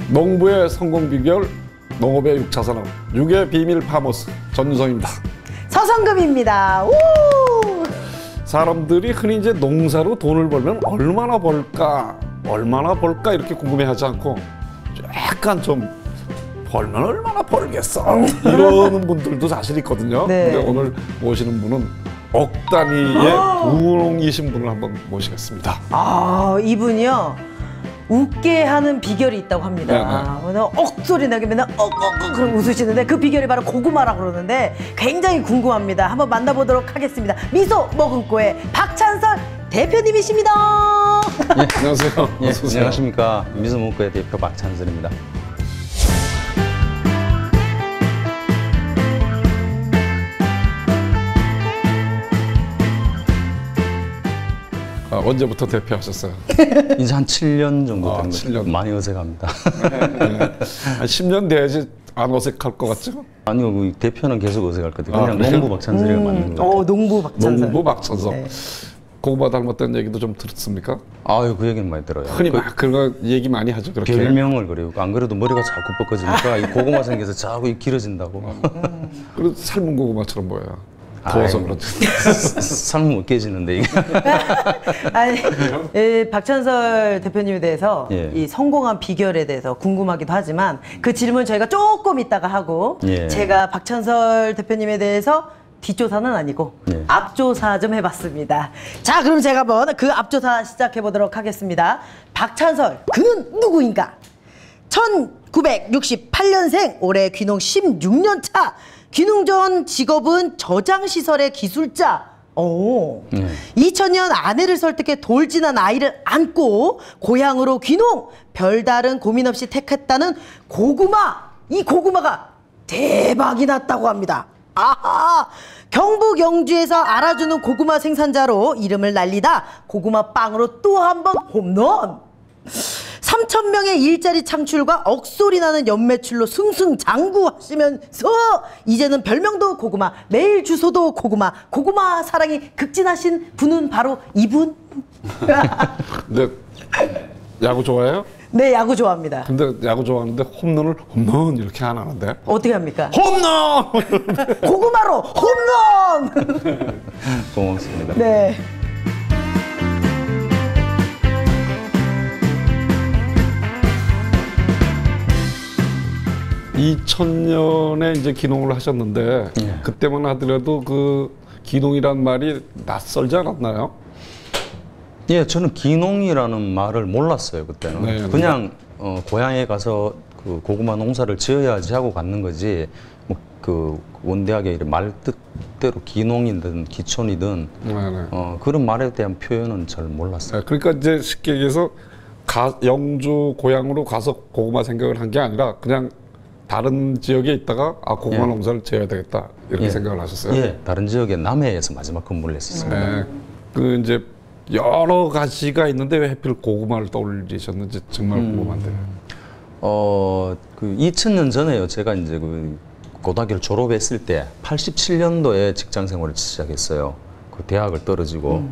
농부의 성공 비결, 농업의 6차 산업, 6의 비밀 파머스 전유성입니다. 서성금입니다. 우! 사람들이 흔히 이제 농사로 돈을 벌면 얼마나 벌까 이렇게 궁금해하지 않고 약간 좀 벌면 얼마나 벌겠어 이러는 분들도 사실 있거든요. 네. 근데 오늘 모시는 분은 억 단위의 부농이신 분을 한번 모시겠습니다. 아, 이분이요. 웃게 하는 비결이 있다고 합니다. 억소리 나게 맨날 억억억 그럼 웃으시는데 그 비결이 바로 고구마라고 그러는데 굉장히 궁금합니다. 한번 만나보도록 하겠습니다. 미소 머금고의 박찬설 대표님이십니다. 네, 안녕하세요. 예, 안녕하십니까. 미소 머금고의 대표 박찬설입니다. 언제부터 대표하셨어요? 이제 한 7년 정도 된 것 7년. 많이 어색합니다. 네. 한 10년 돼야지 안 어색할 것 같죠? 아니요, 그 대표는 계속 어색할 것 같아요. 그냥 농부 박찬설이가 맞는 것 같아요. 농부 박찬설. 농부 박찬설. 네. 고구마 닮았다는 얘기도 좀 들었습니까? 아유, 그 얘기는 많이 들어요. 흔히 막 그런 거 얘기 많이 하죠. 그렇게. 별명을 그래요. 안 그래도 머리가 자꾸 뻗어지니까 이 고구마 생겨서 자꾸 길어진다고. 그리고 삶은 고구마처럼 보여요. 더워서 그렇지. 삶은 못 깨지는데 이게. 아니, 박찬설 대표님에 대해서 예. 이 성공한 비결에 대해서 궁금하기도 하지만 그 질문 저희가 조금 이따가 하고 예. 제가 박찬설 대표님에 대해서 뒷조사는 아니고 예. 앞조사 좀 해봤습니다. 자, 그럼 제가 한번 그 앞조사 시작해 보도록 하겠습니다. 박찬설, 그는 누구인가? 1968년생, 올해 귀농 16년 차. 귀농 전 직업은 저장시설의 기술자. 2000년 아내를 설득해 돌진한 아이를 안고 고향으로 귀농. 별다른 고민 없이 택했다는 고구마. 이 고구마가 대박이 났다고 합니다. 아하! 경북 영주에서 알아주는 고구마 생산자로 이름을 날리다 고구마 빵으로 또 한 번 홈런. 3,000명의 일자리 창출과 억소리 나는 연매출로 승승장구하시면서 이제는 별명도 고구마, 메일 주소도 고구마, 고구마 사랑이 극진하신 분은 바로 이분. 근데 야구 좋아해요? 네, 야구 좋아합니다. 근데 야구 좋아하는데 홈런을 홈런 이렇게 안 하는데? 어떻게 합니까? 홈런! 고구마로 홈런! 고맙습니다. 네. (2000년에) 이제 귀농을 하셨는데 예. 그때만 하더라도 그 귀농이란 말이 낯설지 않았나요? 예, 저는 귀농이라는 말을 몰랐어요 그때는. 네, 그냥 고향에 가서 그 고구마 농사를 지어야지 하고 갔는 거지. 뭐 그 원대하게 말 뜻대로 귀농이든 귀촌이든 그런 말에 대한 표현은 잘 몰랐어요. 네, 그러니까 이제 쉽게 얘기해서 영주 고향으로 가서 고구마 생각을 한 게 아니라 그냥 다른 지역에 있다가 고구마 예. 농사를 지어야 되겠다 이렇게 예. 생각을 하셨어요? 예, 다른 지역에 남해에서 마지막 근무를 했었습니다. 네, 그 이제 여러 가지가 있는데 왜 하필 고구마를 떠올리셨는지 정말 궁금한데요. 그 2000년 전에요. 제가 이제 그 고등학교를 졸업했을 때 87년도에 직장 생활을 시작했어요. 그 대학을 떨어지고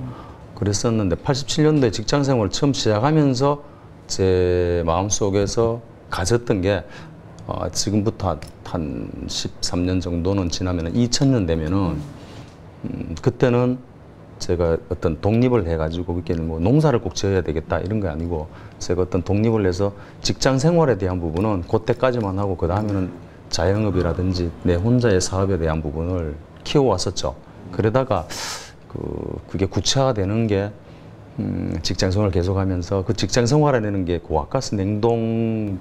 그랬었는데 87년도에 직장 생활을 처음 시작하면서 제 마음속에서 가졌던 게 지금부터 한 13년 정도는 지나면 2000년 되면은 그때는 제가 어떤 독립을 해가지고 그게는 뭐 농사를 꼭 지어야 되겠다 이런 게 아니고 제가 어떤 독립을 해서 직장 생활에 대한 부분은 그때까지만 하고 그 다음에는 자영업이라든지 내 혼자의 사업에 대한 부분을 키워왔었죠. 그러다가 그게 구체화되는 게 직장 생활을 계속하면서 그 직장 생활이라는 게 고압가스 냉동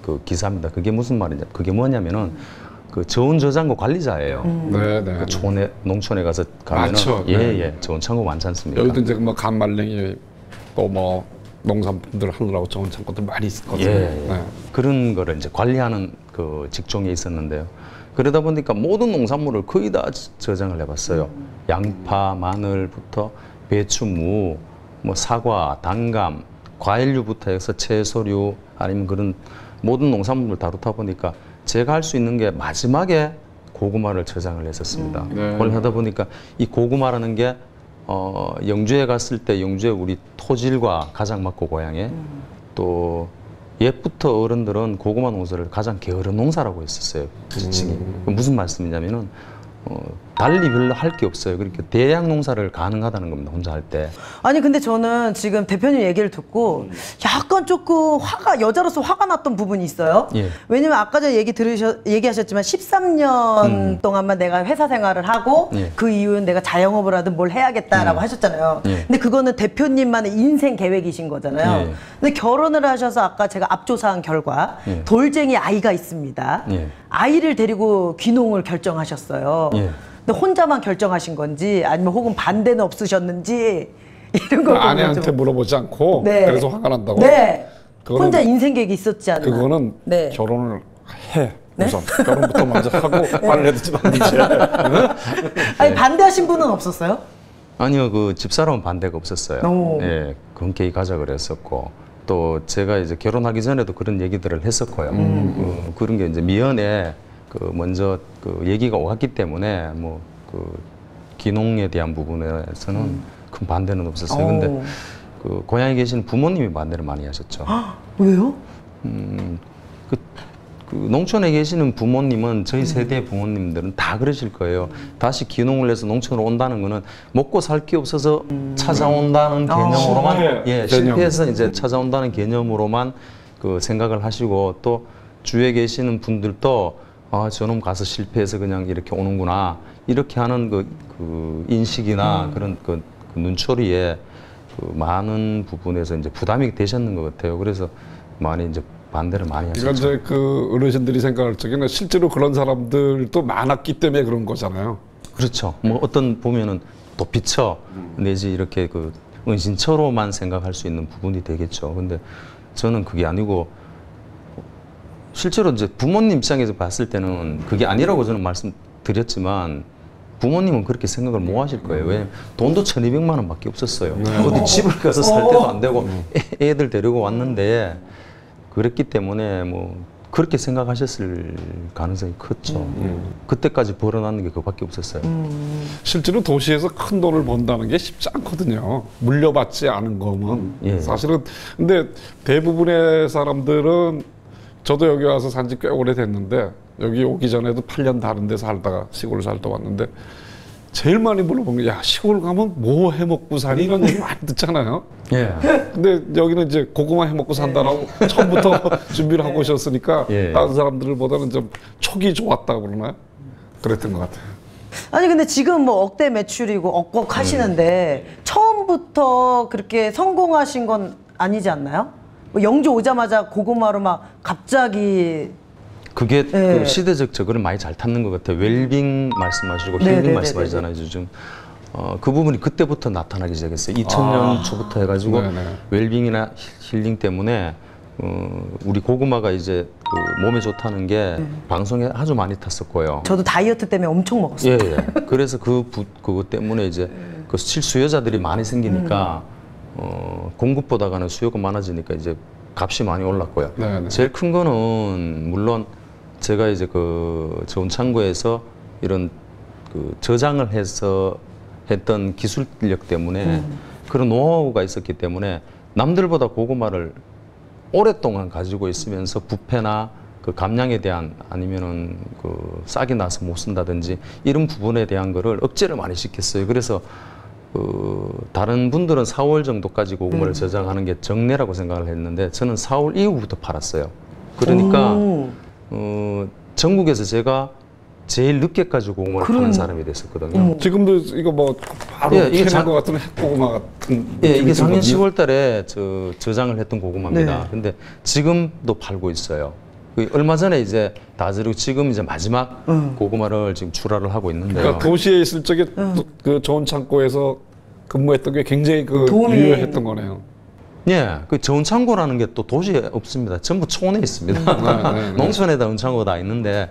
그 기사입니다. 그게 무슨 말이냐? 그게 뭐냐면은 그 저온 저장고 관리자예요. 그 촌에 농촌에 가서 가면은 맞죠. 예, 저온 창고 많지 않습니까? 여기도 이제 뭐 간말랭이 또 뭐 농산품들 하느라고 좋은 창고들 많이 있었거든요. 예. 네. 그런 거를 이제 관리하는 그 직종에 있었는데요. 그러다 보니까 모든 농산물을 거의 다 저장을 해봤어요. 양파, 마늘부터 배추, 무, 뭐 사과, 단감, 과일류부터 해서 채소류 아니면 그런 모든 농산물을 다루다 보니까 제가 할 수 있는 게 마지막에 고구마를 저장을 했었습니다. 그걸 하다 보니까 이 고구마라는 게 영주에 갔을 때 영주에 우리 토질과 가장 맞고 고향에 또 옛부터 어른들은 고구마 농사를 가장 게으른 농사라고 했었어요. 지칭이. 무슨 말씀이냐면은 달리 별로 할 게 없어요. 그러니까 대량 농사를 가능하다는 겁니다. 혼자 할 때. 아니 근데 저는 지금 대표님 얘기를 듣고 약간 조금 여자로서 화가 났던 부분이 있어요. 예. 왜냐면 아까 전에 얘기하셨지만 13년 동안만 내가 회사 생활을 하고 예. 그 이후는 내가 자영업을 하든 뭘 해야겠다라고 하셨잖아요. 예. 근데 그거는 대표님만의 인생 계획이신 거잖아요. 예. 근데 결혼을 하셔서 아까 제가 앞조사한 결과 예. 돌쟁이 아이가 있습니다. 예. 아이를 데리고 귀농을 결정하셨어요. 예. 근데 혼자만 결정하신 건지 아니면 혹은 반대는 없으셨는지 이런 걸 아내한테 물어보지 않고 네. 그래서 화가 난다고? 네. 그거는- 혼자 인생 계획이 있었지 않나? 그거는 네. 결혼을 해. 우선 결혼부터 먼저 하고 말을 해두지 말든지. 아니 반대하신 분은 없었어요? 아니요, 그 집사람은 반대가 없었어요. 오. 예, 흔쾌히 가자 그랬었고 또 제가 이제 결혼하기 전에도 그런 얘기들을 했었고요. 그런 게 이제 미연에 그 먼저 그 얘기가 왔기 때문에 뭐 그 귀농에 대한 부분에서는 큰 반대는 없었어요. 오. 근데 그 고향에 계신 부모님이 반대를 많이 하셨죠. 왜요? 그 농촌에 계시는 부모님은 저희 세대 부모님들은 다 그러실 거예요. 다시 귀농을 해서 농촌으로 온다는 거는 먹고 살 게 없어서 찾아온다는 개념으로만 네. 예, 개념. 실패해서 이제 찾아온다는 개념으로만 그 생각을 하시고 또 주위에 계시는 분들도 아, 저놈 가서 실패해서 그냥 이렇게 오는구나 이렇게 하는 그 인식이나 그런 그 눈초리에 그 많은 부분에서 이제 부담이 되셨는 것 같아요. 그래서 많이 이제 반대를 많이 이건 하셨죠. 이제 그 어르신들이 생각할 적에는 실제로 그런 사람들도 많았기 때문에 그런 거잖아요. 그렇죠. 뭐 어떤 보면은 도피처 내지 이렇게 그 은신처로만 생각할 수 있는 부분이 되겠죠. 근데 저는 그게 아니고 실제로 이제 부모님 입장에서 봤을 때는 그게 아니라고 저는 말씀드렸지만 부모님은 그렇게 생각을 못 하실 거예요. 왜냐면 돈도 1,200만 원밖에 없었어요. 어디 집을 가서 살 때도 안 되고 애들 데리고 왔는데 그랬기 때문에 뭐 그렇게 생각하셨을 가능성이 컸죠. 그때까지 벌어놨는 게 그밖에 없었어요. 실제로 도시에서 큰 돈을 번다는 게 쉽지 않거든요. 물려받지 않은 거면. 예. 사실은 근데 대부분의 사람들은 저도 여기 와서 산지 꽤 오래됐는데 여기 오기 전에도 8년 다른 데 살다가 시골 살다 왔는데 제일 많이 물어보는 게 야 시골 가면 뭐 해먹고 사니 이런 얘기 많이 듣잖아요. 예. 근데 여기는 이제 고구마 해먹고 산다라고 처음부터 준비를 하고 오셨으니까 예. 다른 사람들보다는 좀 촉이 좋았다고 그러나요? 그랬던 것 같아요. 아니 근데 지금 뭐 억대 매출이고 억억 하시는데 처음부터 그렇게 성공하신 건 아니지 않나요? 뭐 영주 오자마자 고구마로 막 갑자기 그게 네. 그 시대적 저거를 많이 잘 탔는 것 같아요. 웰빙 말씀하시고 네, 힐링 네, 말씀하시잖아요. 요즘 그 부분이 그때부터 나타나기 시작했어요. 2000년 초부터 해가지고 네네. 웰빙이나 힐링 때문에 우리 고구마가 이제 그 몸에 좋다는 게 방송에 아주 많이 탔었고요. 저도 다이어트 때문에 엄청 먹었어요. 예, 예. 그래서 그거 때문에 이제 그 실수요자들이 많이 생기니까 공급보다가는 수요가 많아지니까 이제 값이 많이 올랐고요. 네네. 제일 큰 거는 물론 제가 이제 그 저온창고에서 이런 그 저장을 해서 했던 기술력 때문에 그런 노하우가 있었기 때문에 남들보다 고구마를 오랫동안 가지고 있으면서 부패나 그 감량에 대한 아니면은 그 싹이 나서 못 쓴다든지 이런 부분에 대한 거를 억제를 많이 시켰어요. 그래서 다른 분들은 4월 정도까지 고구마를 저장하는 게 정례라고 생각을 했는데 저는 4월 이후부터 팔았어요. 그러니까 전국에서 제가 제일 늦게까지 고구마를 파는 사람이 됐었거든요. 지금도 이거 뭐 바로 예, 이게 캐낸 것 같은 핵고구마 같은 예, 이게 느낌이 작년 들거든요. 10월 달에 저장을 했던 고구마입니다. 네. 근데 지금도 팔고 있어요. 얼마 전에 이제 다지르고 지금 이제 마지막 고구마를 지금 출하를 하고 있는데요. 그러니까 도시에 있을 적에 그 좋은 창고에서 근무했던 게 굉장히 그 도움이- 유효했던 거네요. 예, 그 저온창고라는 게 또 도시에 없습니다. 전부 촌에 있습니다. 네. 농촌에다 온창고가 다 있는데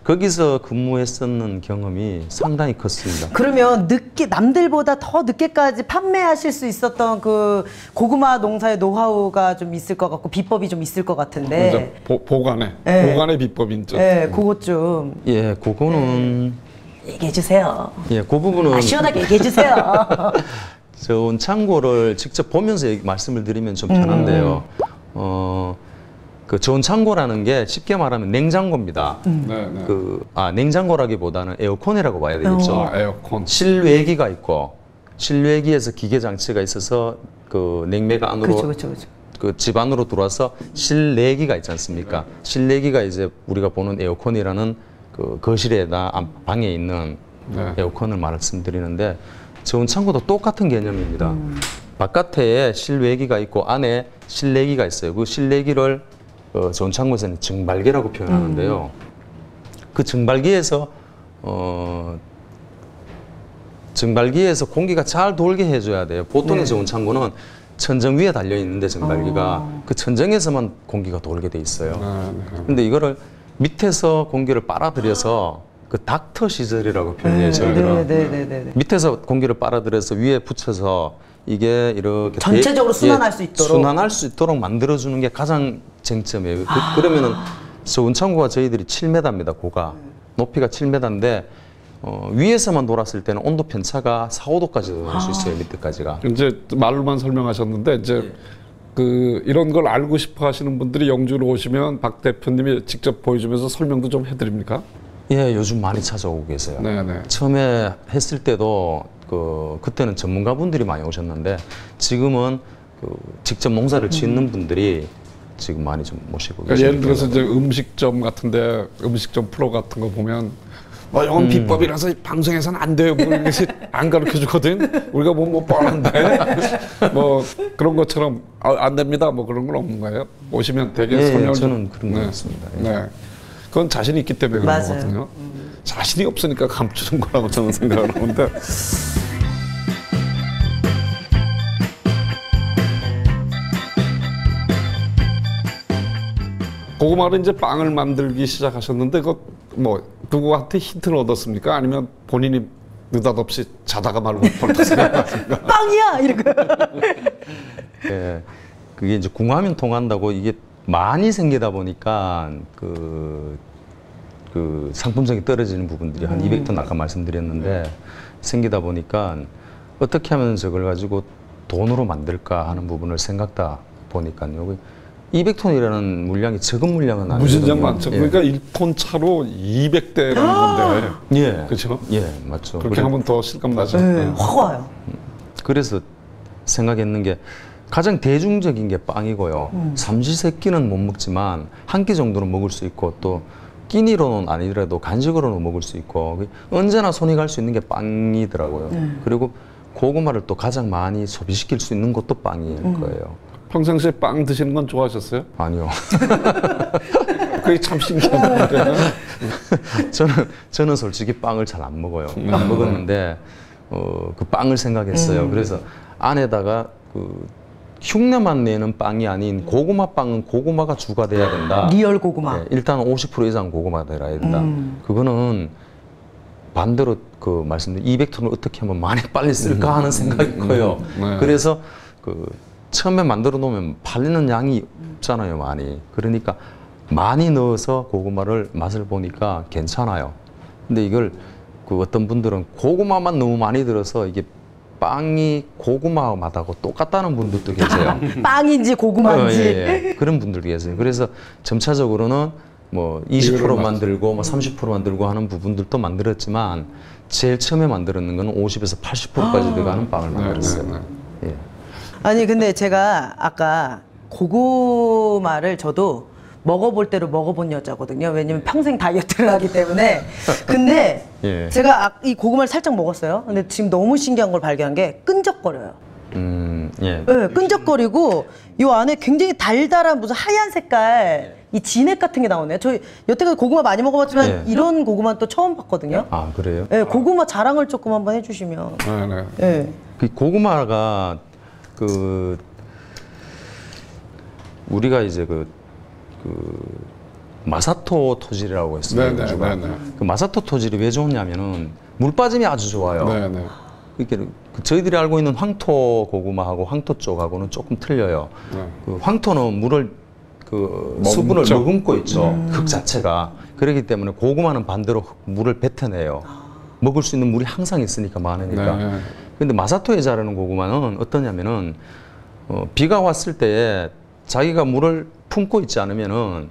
거기서 근무했었는 경험이 상당히 컸습니다. 그러면 늦게 남들보다 더 늦게까지 판매하실 수 있었던 그 고구마 농사의 노하우가 좀 있을 것 같고 비법이 좀 있을 것 같은데. 보관의 네. 보관의 비법인 죠. 네, 그것 좀. 예, 그거는 얘기해 주세요. 예, 그 부분은 시원하게 얘기해 주세요. 저온 창고를 직접 보면서 말씀을 드리면 좀 편한데요. 그 저온 창고라는 게 쉽게 말하면 냉장고입니다. 네, 네. 냉장고라기보다는 에어컨이라고 봐야 되겠죠. 에어컨. 실외기가 있고 실외기에서 기계 장치가 있어서 그 냉매가 안으로 그렇죠. 그 집 안으로 들어와서 실내기가 있지 않습니까? 실내기가 이제 우리가 보는 에어컨이라는 그 거실에다 방에 있는 네. 에어컨을 말씀드리는데 저온 창고도 똑같은 개념입니다. 바깥에 실외기가 있고 안에 실내기가 있어요. 그 실내기를 저온 창고에서는 증발기라고 표현하는데요. 그 증발기에서 공기가 잘 돌게 해줘야 돼요. 보통의 저온 창고는 천정 위에 달려 있는데 증발기가 그 천정에서만 공기가 돌게 돼 있어요. 근데 이거를 밑에서 공기를 빨아들여서 그 닥터 시설이라고 표현해요. 저희들은 네. 밑에서 공기를 빨아들여서 위에 붙여서 이게 이렇게 전체적으로 순환할 수 있도록 순환할 수 있도록 만들어주는 게 가장 쟁점이에요. 그러면은 저온 창고가 저희들이 7m입니다. 고가 높이가 7m인데 위에서만 돌았을 때는 온도 편차가 4, 5도까지 갈 수 있어요. 밑에까지가. 이제 말로만 설명하셨는데 이제 그 이런 걸 알고 싶어 하시는 분들이 영주로 오시면 박 대표님이 직접 보여주면서 설명도 좀 해드립니까? 예, 요즘 많이 찾아오고 계세요. 네네. 처음에 했을 때도 그때는 전문가분들이 많이 오셨는데 지금은 직접 농사를 짓는 분들이 지금 많이 좀 모시고 그러니까 계세요. 예를 들어서 이제 음식점 같은데 음식점 프로 같은 거 보면 이건 비법이라서 방송에서는 안 돼요. 뭐 이렇게 안 가르쳐 주거든. 우리가 뭐 뻔한데 뭐 그런 것처럼 안 됩니다. 뭐 그런 건 없는 거예요. 오시면 되게 설명. 저는 그런 거 같습니다. 네. 그건 자신이 있기 때문에 그런 맞아요. 거거든요. 자신이 없으니까 감추는 거라고 저는 생각을 하는데. 고구마로 이제 빵을 만들기 시작하셨는데 그 뭐 누구한테 힌트를 얻었습니까? 아니면 본인이 느닷없이 자다가 말고 벌떡 생각났습니까? 빵이야 이러고. 예, 그게 이제 궁하면 통한다고 이게 많이 생기다 보니까 그 상품성이 떨어지는 부분들이 한 200톤 아까 말씀드렸는데 생기다 보니까 어떻게 하면 저걸 가지고 돈으로 만들까 하는 부분을 생각다 보니까요. 200톤이라는 물량이 적은 물량은 아니거든요. 무진장 많죠. 예. 그러니까 1톤 차로 200대라는 건데. 예, 그렇죠? 예, 맞죠. 그렇게 하면 더 실감 나죠. 네, 확 와요. 그래서 생각했는 게 가장 대중적인 게 빵이고요. 삼시세끼는 못 먹지만 한 끼 정도는 먹을 수 있고 또 끼니로는 아니더라도 간식으로는 먹을 수 있고 언제나 손이 갈 수 있는 게 빵이더라고요. 그리고 고구마를 또 가장 많이 소비시킬 수 있는 것도 빵일 거예요. 평상시에 빵 드시는 건 좋아하셨어요? 아니요. 그게 참 신기한데. 저는 솔직히 빵을 잘 안 먹어요. 안 먹었는데 그 빵을 생각했어요. 그래서 안에다가 흉내만 내는 빵이 아닌 고구마 빵은 고구마가 주가 돼야 된다. 리얼 고구마. 네, 일단 50% 이상 고구마가 돼야 된다. 그거는 반대로 말씀드린 200톤을 어떻게 하면 많이 빨리 쓸까 하는 생각이 커요. 네. 그래서 처음에 만들어 놓으면 팔리는 양이 없잖아요, 많이. 그러니까 많이 넣어서 고구마를 맛을 보니까 괜찮아요. 근데 이걸 어떤 분들은 고구마만 너무 많이 들어서 이게 빵이 고구마 맛하고 똑같다는 분들도 계세요. 빵인지 고구마인지. 예. 그런 분들도 계세요. 그래서 점차적으로는 뭐 20%만 들고 뭐 30%만 들고 하는 부분들도 만들었지만 제일 처음에 만들었는 거는 50에서 80%까지 들어가는 빵을 만들었어요. 예. 아니 근데 제가 아까 고구마를 저도 먹어볼 대로 먹어본 여자거든요. 왜냐면 평생 다이어트를 하기 때문에. 근데 예. 제가 이 고구마를 살짝 먹었어요. 근데 지금 너무 신기한 걸 발견한 게 끈적거려요. 예. 네, 끈적거리고 이 안에 굉장히 달달한 무슨 하얀 색깔 이 진액 같은 게 나오네요. 저희 여태까지 고구마 많이 먹어봤지만 예. 이런 고구마는 또 처음 봤거든요. 아, 그래요? 네, 고구마 자랑을 조금 한번 해주시면. 네. 네. 그 고구마가 우리가 이제 마사토 토질이라고 했어요. 그 마사토 토질이 왜 좋냐면은 물 빠짐이 아주 좋아요. 네네. 이렇게 저희들이 알고 있는 황토 고구마하고 황토 쪽하고는 조금 틀려요. 네. 황토는 물을 수분을 머금고 있죠. 흙 자체가. 그렇기 때문에 고구마는 반대로 물을 뱉어내요. 먹을 수 있는 물이 항상 있으니까 많으니까. 네. 근데 마사토에 자라는 고구마는 어떠냐면은 비가 왔을 때 자기가 물을 품고 있지 않으면은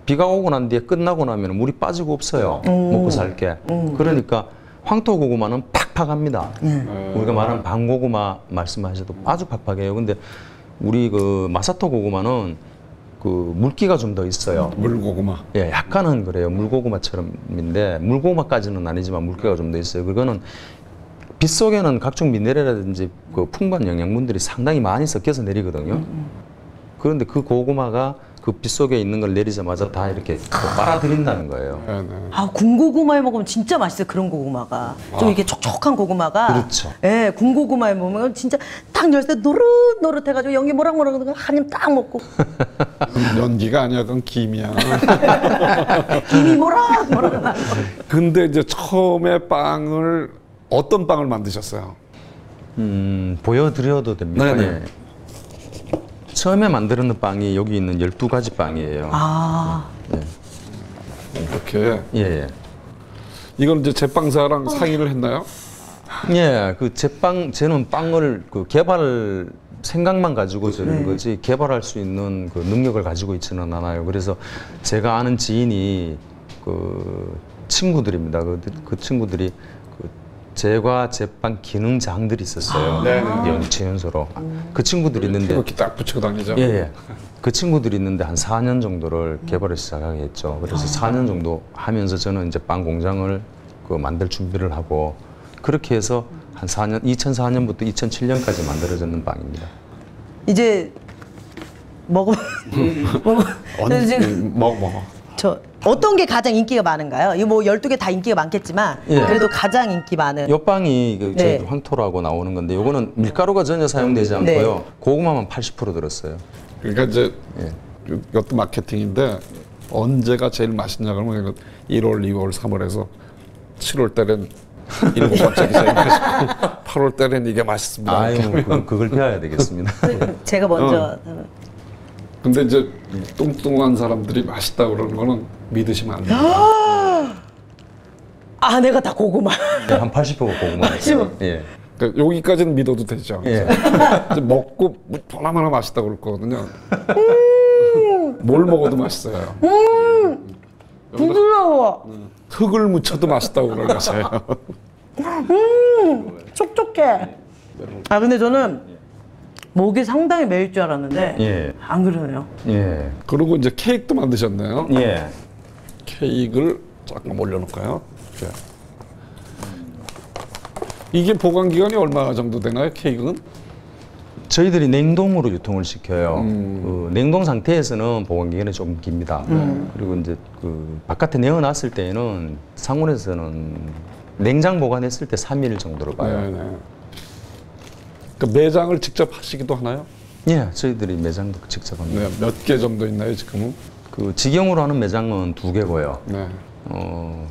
비가 오고 난 뒤에 끝나고 나면 물이 빠지고 없어요. 먹고 살게. 그러니까 황토 고구마는 팍팍합니다. 우리가 말하는 방고구마 말씀하셔도 아주 팍팍해요. 근데 우리 그 마사토 고구마는 그 물기가 좀 더 있어요. 물고구마. 예, 약간은 그래요. 물고구마처럼인데 물고구마까지는 아니지만 물기가 좀 더 있어요. 그거는 빗속에는 각종 미네랄이라든지 그 풍부한 영양분들이 상당히 많이 섞여서 내리거든요. 그런데 그 고구마가 그 빗속에 있는 걸 내리자마자 다 이렇게 빨아들인다는 거예요. 네, 네. 아, 군고구마에 먹으면 진짜 맛있어요. 그런 고구마가. 좀 이렇게 촉촉한 고구마가. 그렇죠. 예, 군고구마에 먹으면 진짜 딱 열때 노릇노릇해가지고 연기 모락모락 한 입 딱 먹고. 연기가 아니야, 그건 김이야. 김이 모락모락 나고. 근데 이제 처음에 빵을 어떤 빵을 만드셨어요? 보여드려도 됩니까? 네네. 예. 처음에 만드는 빵이 여기 있는 12가지 빵이에요. 아, 이렇게. 예, 예. 이건 이제 제빵사랑 상의를 했나요? 예, 그 저는 빵을 그 개발 생각만 가지고 저런 거지 개발할 수 있는 그 능력을 가지고 있지는 않아요. 그래서 제가 아는 지인이 그 친구들입니다. 그 친구들이 그 제과 제빵 기능장들이 있었어요. 연체연소로. 그 친구들이 있는데 이렇게 딱 붙이고 다니죠. 예, 예. 그 친구들이 있는데 한 4년 정도를 개발을 시작하게 했죠. 그래서 4년 정도 하면서 저는 이제 빵 공장을 그 만들 준비를 하고 그렇게 해서 한 4년, 2004년부터 2007년까지 만들어졌는 빵입니다. 이제 먹어. 지금 먹어. 저 어떤 게 가장 인기가 많은가요? 이거 뭐 12개 다 인기가 많겠지만 예. 그래도 가장 인기 많은. 요 빵이 그 네. 황토라고 나오는 건데 요거는 밀가루가 전혀 사용되지 않고요. 고구마만 80% 들었어요. 그러니까 이제 예. 이것도 마케팅인데 언제가 제일 맛있냐 그러면 1월, 2월, 3월에서 7월 달엔 7번째 제일 맛있고 8월 달엔 이게 맛있습니다. 아유, 그걸 배워야 되겠습니다. 제가 먼저. 근데 이제 뚱뚱한 사람들이 맛있다 그러는 거는 믿으시면 안 돼요. 아, 내가 다 고구마. 네, 한 80%가 고구마였어요. 예. 그러니까 여기까지는 믿어도 되죠. 예. 이제 먹고 보나마나 맛있다 그럴 거거든요. 뭘 먹어도 맛있어요. 부드러워. 흙을 묻혀도 맛있다고 그러면서요. 촉촉해. 아, 근데 저는 목이 상당히 메일 줄 알았는데 예. 안 그러네요. 예. 그리고 이제 케이크도 만드셨네요. 예. 케이크를 잠깐 올려놓을까요? 이렇게. 이게 보관 기간이 얼마 정도 되나요? 케이크는? 저희들이 냉동으로 유통을 시켜요. 그 냉동 상태에서는 보관 기간이 좀 깁니다. 그리고 이제 그 바깥에 내어놨을 때에는 상온에서는 냉장 보관했을 때 3일 정도로 봐요. 네네. 그 매장을 직접 하시기도 하나요? 예, 저희들이 매장도 직접 합니다. 네, 몇 개 정도 있나요 지금은? 그 직영으로 하는 매장은 2개고요. 네.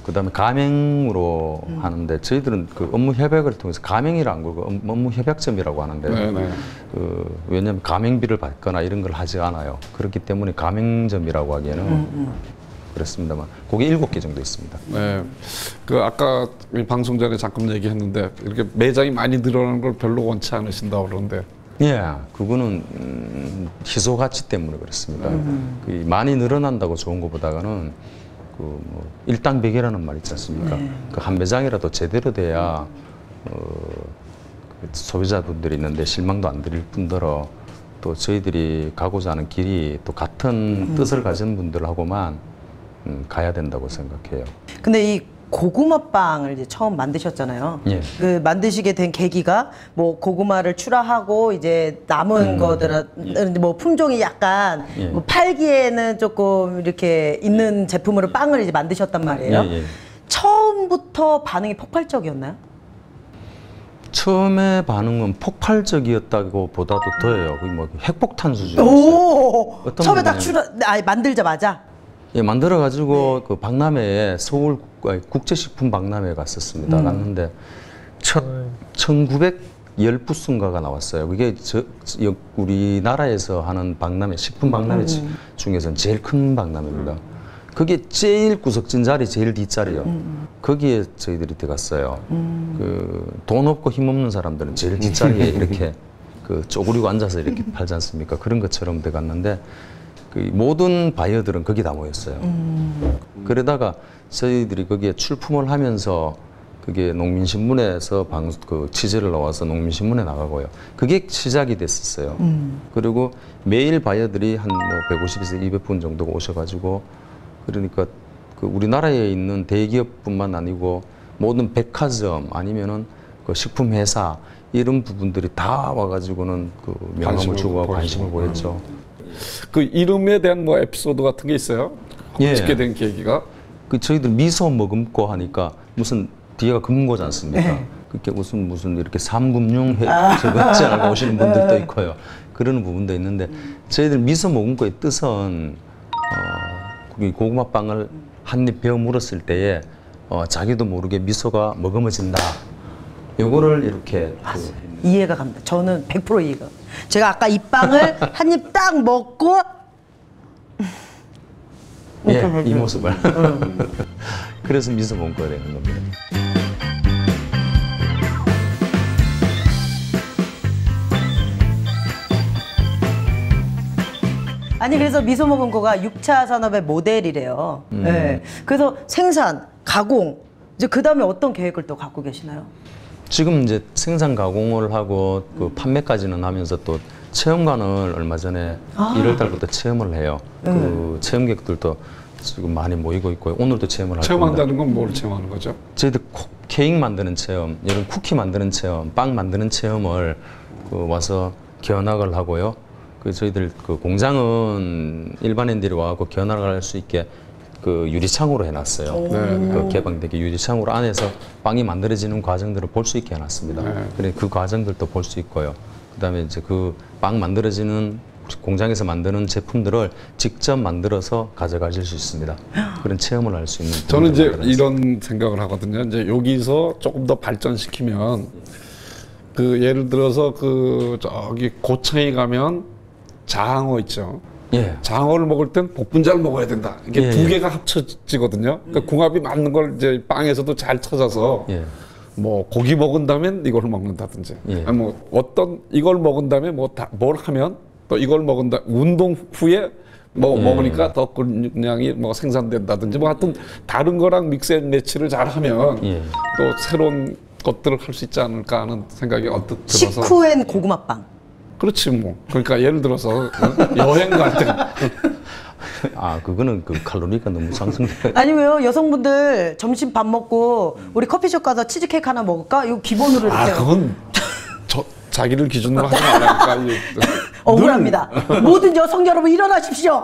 그다음에 가맹으로 하는데 저희들은 그 업무 협약을 통해서 가맹이라 안 그러고 업무 협약점이라고 하는데 네네. 그 왜냐하면 가맹비를 받거나 이런 걸 하지 않아요. 그렇기 때문에 가맹점이라고 하기에는 그렇습니다만 그게 7개 정도 있습니다. 네. 그 아까 방송 전에 잠깐 얘기했는데 이렇게 매장이 많이 늘어나는 걸 별로 원치 않으신다고 그러는데. 예, 그거는 희소 가치 때문에 그렇습니다. 그 많이 늘어난다고 좋은 것보다는 그 뭐 일당백이라는 말 있지 않습니까? 그 한 매장이라도 제대로 돼야 그 소비자분들이 있는데 실망도 안 드릴 뿐더러 또 저희들이 가고자 하는 길이 또 같은 뜻을 가진 분들하고만 가야 된다고 생각해요. 근데 이 고구마빵을 이제 처음 만드셨잖아요. 예. 그 만드시게 된 계기가 뭐 고구마를 출하하고 이제 남은 거들은 뭐 품종이 약간 예. 뭐 팔기에는 조금 이렇게 있는 제품으로 빵을 이제 만드셨단 말이에요. 예, 예. 처음부터 반응이 폭발적이었나요? 처음에 반응은 폭발적이었다고 보다도 더해요. 거의 뭐 핵폭탄 수준이었어요. 오, 어떤 처음에 딱 부분이냐면- 만들자마자. 예, 만들어가지고 그 박람회에 서울 국제식품 박람회에 갔었습니다. 갔는데 1910부스인가가 나왔어요. 그게 우리나라에서 하는 박람회, 식품 박람회 중에서는 제일 큰 박람회입니다. 그게 제일 구석진 자리, 제일 뒷자리요. 거기에 저희들이 들어갔어요. 그 돈 없고 힘 없는 사람들은 제일 뒷자리에 이렇게 그 쪼그리고 앉아서 이렇게 팔지 않습니까? 그런 것처럼 들어갔는데 그 모든 바이어들은 거기 다 모였어요. 그러다가 저희들이 거기에 출품을 하면서 그게 농민신문에서 그 취재를 나와서 농민신문에 나가고요. 그게 시작이 됐었어요. 그리고 매일 바이어들이 한 뭐 150에서 200분 정도가 오셔가지고 그러니까 그 우리나라에 있는 대기업뿐만 아니고 모든 백화점 아니면은 그 식품회사 이런 부분들이 다 와가지고는 그 명함을 주고 관심을 보였죠. 그 이름에 대한 뭐 에피소드 같은 게 있어요? 예. 짓게 된 계기가? 그 저희들 미소 머금고 하니까 무슨 뒤에가 금고지 않습니까? 네. 그게 무슨 이렇게 삼금융 저것지 알고 오시는 분들도 있고요. 그런 부분도 있는데 저희들 미소 머금고의 뜻은 이 고구마빵을 한 입 베어 물었을 때에 자기도 모르게 미소가 머금어진다. 요거를 이렇게 이해가 갑니다. 저는 100% 이해가. 제가 아까 이 빵을 한 입 딱 먹고 예, 이 모습을. 그래서 미소 머금고가 되는 겁니다. 아니 그래서 미소 머금고가 6차 산업의 모델이래요. 네. 그래서 생산, 가공 이제 그 다음에 어떤 계획을 또 갖고 계시나요? 지금 이제 생산 가공을 하고 그 판매까지는 하면서 또 체험관을 얼마 전에 1월 달부터 체험을 해요. 그 체험객들도 지금 많이 모이고 있고요. 오늘도 체험을 할 겁니다. 체험한다는 건 뭘 체험하는 거죠? 저희들 케이크 만드는 체험, 이런 쿠키 만드는 체험, 빵 만드는 체험을 와서 견학을 하고요. 그 저희들 그 공장은 일반인들이 와서 견학을 할 수 있게 그 유리창으로 해놨어요. 그 개방되게 유리창으로 안에서 빵이 만들어지는 과정들을 볼 수 있게 해놨습니다. 그래 그 과정들도 볼 수 있고요. 그다음에 이제 그 빵 만들어지는 공장에서 만드는 제품들을 직접 만들어서 가져가실 수 있습니다. 그런 체험을 할 수 있는. 저는 이제 이런 생각을 하거든요. 이제 여기서 조금 더 발전시키면 그 예를 들어서 그 저기 고창에 가면 장어 있죠. 예. 장어를 먹을 땐 복분자를 먹어야 된다. 이게 예, 두 예. 개가 합쳐지거든요. 그러니까 궁합이 맞는 걸 이제 빵에서도 잘 찾아서 예. 뭐 고기 먹은다면 이걸 먹는다든지, 예. 아니 뭐 어떤 이걸 먹은 다음에 뭐 뭘 하면 또 이걸 먹은다. 운동 후에 뭐 예. 먹으니까 더 근육량이 뭐 생산된다든지 뭐 하여튼 다른 거랑 믹스 앤 매치를 잘 하면 예. 또 새로운 것들을 할 수 있지 않을까 하는 생각이 언뜻 들어서. 식후엔 고구마빵. 그렇지 뭐. 그러니까 예를 들어서 여행 갈 때. 아 그거는 그 칼로리가 너무 상승돼. 아니면 여성분들 점심 밥 먹고 우리 커피숍 가서 치즈케이크 하나 먹을까? 이거 기본으로 이렇게. 그건 자기를 기준으로 하지 말라니까. 이게 억울합니다. 모든 여성 여러분 일어나십시오.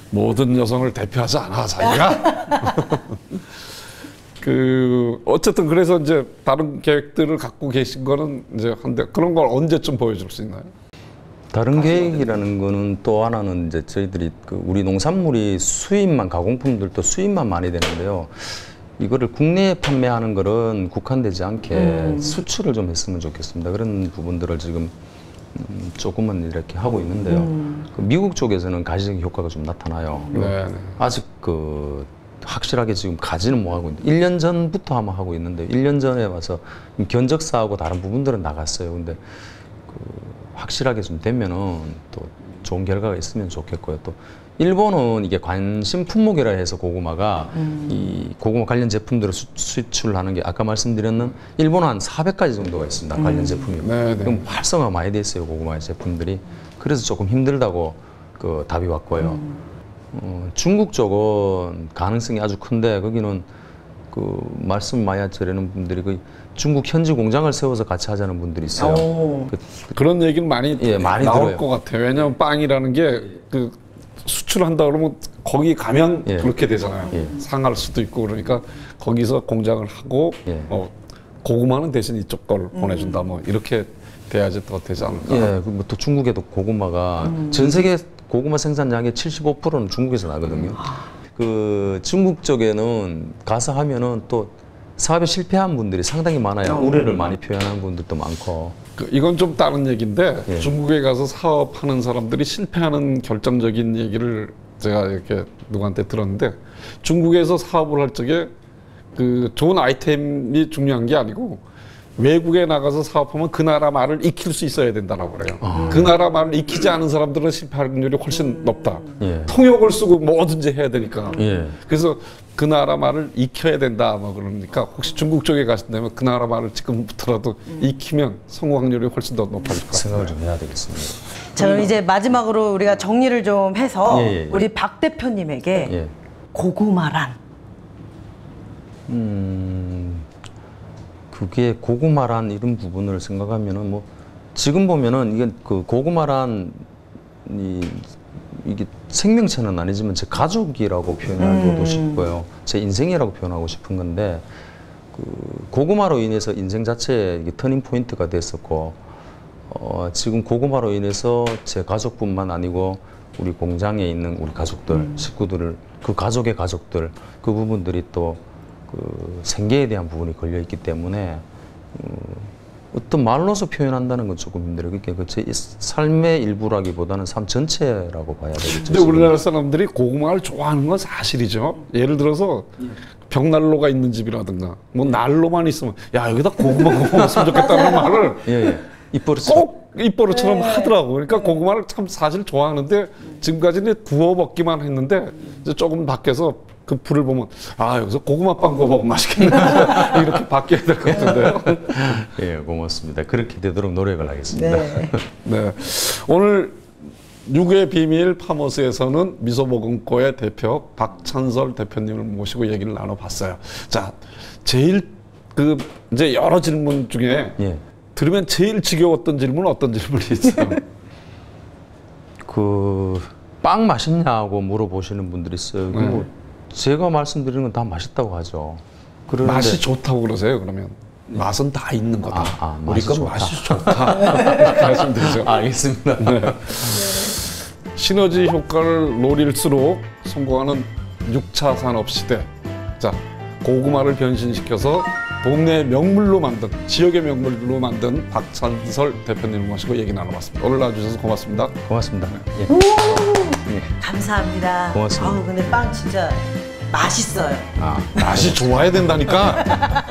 모든 여성을 대표하지 않아 자기가. 그 어쨌든 그래서 이제 다른 계획들을 갖고 계신 거는 이제 한데 그런 걸 언제쯤 보여줄 수 있나요? 다른 계획이라는 거는 또 하나는 이제 저희들이 그 우리 농산물이 수입만 가공품들도 수입만 많이 되는데요. 이거를 국내에 판매하는 거는 국한되지 않게 수출을 좀 했으면 좋겠습니다. 그런 부분들을 지금 조금은 이렇게 하고 있는데요. 그 미국 쪽에서는 가시적 효과가 좀 나타나요. 네. 아직 그 확실하게 지금 가지는 못 하고 있는데 1년 전부터 아마 하고 있는데 1년 전에 와서 견적사하고 다른 부분들은 나갔어요. 근데 그 확실하게 좀 되면은 또 좋은 결과가 있으면 좋겠고요. 또 일본은 이게 관심 품목이라 해서 고구마가 이 고구마 관련 제품들을 수출하는 게 아까 말씀드렸는 일본은 한 400가지 정도가 있습니다. 관련 제품이. 네. 그럼 활성화가 많이 돼 있어요. 고구마 제품들이. 그래서 조금 힘들다고 그 답이 왔고요. 중국 쪽은 가능성이 아주 큰데 거기는 그 말씀 많이 하시려는 분들이 그 중국 현지 공장을 세워서 같이 하자는 분들이 있어요. 그런 얘기는 많이, 많이 나올 들어요. 것 같아요. 왜냐하면 빵이라는 게 그 수출한다 그러면 거기 가면 예. 그렇게 되잖아요. 예. 상할 수도 있고 그러니까 거기서 공장을 하고 예. 고구마는 대신 이쪽 걸 보내준다 뭐 이렇게 돼야지 더 되지 않을까. 예, 그 뭐 또 중국에도 고구마가 전 세계 고구마 생산량의 75%는 중국에서 나거든요. 그 중국 쪽에는 가서 하면은 또 사업에 실패한 분들이 상당히 많아요. 우려를 많이 표현하는 분들도 많고. 이건 좀 다른 얘기인데 예. 중국에 가서 사업하는 사람들이 실패하는 결정적인 얘기를 제가 이렇게 누구한테 들었는데 중국에서 사업을 할 적에 그 좋은 아이템이 중요한 게 아니고 외국에 나가서 사업하면 그 나라 말을 익힐 수 있어야 된다라고 그래요. 그 나라 말을 익히지 않은 사람들은 실패 확률이 훨씬 높다. 예. 통역을 쓰고 뭐든지 해야 되니까. 예. 그래서 그 나라 말을 익혀야 된다. 뭐 그러니까 혹시 중국 쪽에 가신다면 그 나라 말을 지금부터라도 익히면 성공 확률이 훨씬 더 높아질 것 같아요. 생각을 좀 해야 되겠습니다. 자, 그럼 이제 마지막으로 우리가 정리를 좀 해서 예. 우리 박 대표님에게 예. 고구마란 그게 고구마란 이런 부분을 생각하면은 뭐 지금 보면은 이게 그 고구마란 이게 생명체는 아니지만 제 가족이라고 표현하고도 싶고요. 제 인생이라고 표현하고 싶은 건데 그 고구마로 인해서 인생 자체에 이게 터닝 포인트가 됐었고 지금 고구마로 인해서 제 가족뿐만 아니고 우리 공장에 있는 우리 가족들, 식구들을 그 가족의 가족들 그 부분들이 또 그 생계에 대한 부분이 걸려 있기 때문에 어떤 말로서 표현한다는 건 조금 힘들어요. 그러니까 제 삶의 일부라기보다는 삶 전체라고 봐야 되겠죠. 근데 우리나라 사람들이 고구마를 좋아하는 건 사실이죠. 예를 들어서 벽난로가 있는 집이라든가 뭐 난로만 있으면 야 여기다 고구마 구웠으면 좋겠다는 말을 예. 꼭 입버릇처럼 하더라고. 그러니까 고구마를 참 사실 좋아하는데 지금까지는 구워 먹기만 했는데 이제 조금 밖에서 그 불을 보면 아 여기서 고구마빵 구워 먹으면 맛있겠네 이렇게 바뀌어야 될 것 같은데요. 예, 고맙습니다. 그렇게 되도록 노력을 하겠습니다. 네. 네, 오늘 육의 비밀 파머스에서는 미소보금고의 대표 박찬설 대표님을 모시고 얘기를 나눠봤어요. 자, 제일 그 이제 여러 질문 중에 예. 들으면 제일 지겨웠던 질문은 어떤 질문이 있어요? 그 빵 맛있냐고 물어보시는 분들이 있어요. 뭐 제가 말씀드리는 건 다 맛있다고 하죠. 그런데 맛이 좋다고 그러세요, 그러면? 맛은 다 있는 거다. 우리 맛이 건 좋다. 맛이 좋다. 이렇게 하시면 되죠. 알겠습니다. 네. 시너지 효과를 노릴수록 성공하는 6차 산업 시대. 자, 고구마를 변신시켜서 동네 명물로 만든, 지역의 명물로 만든 박찬설 대표님을 모시고 얘기 나눠봤습니다. 오늘 나와주셔서 고맙습니다. 고맙습니다. 예. 감사합니다. 고맙습니다. 아우 근데 빵 진짜 맛있어요. 아, 맛이 좋아야 된다니까.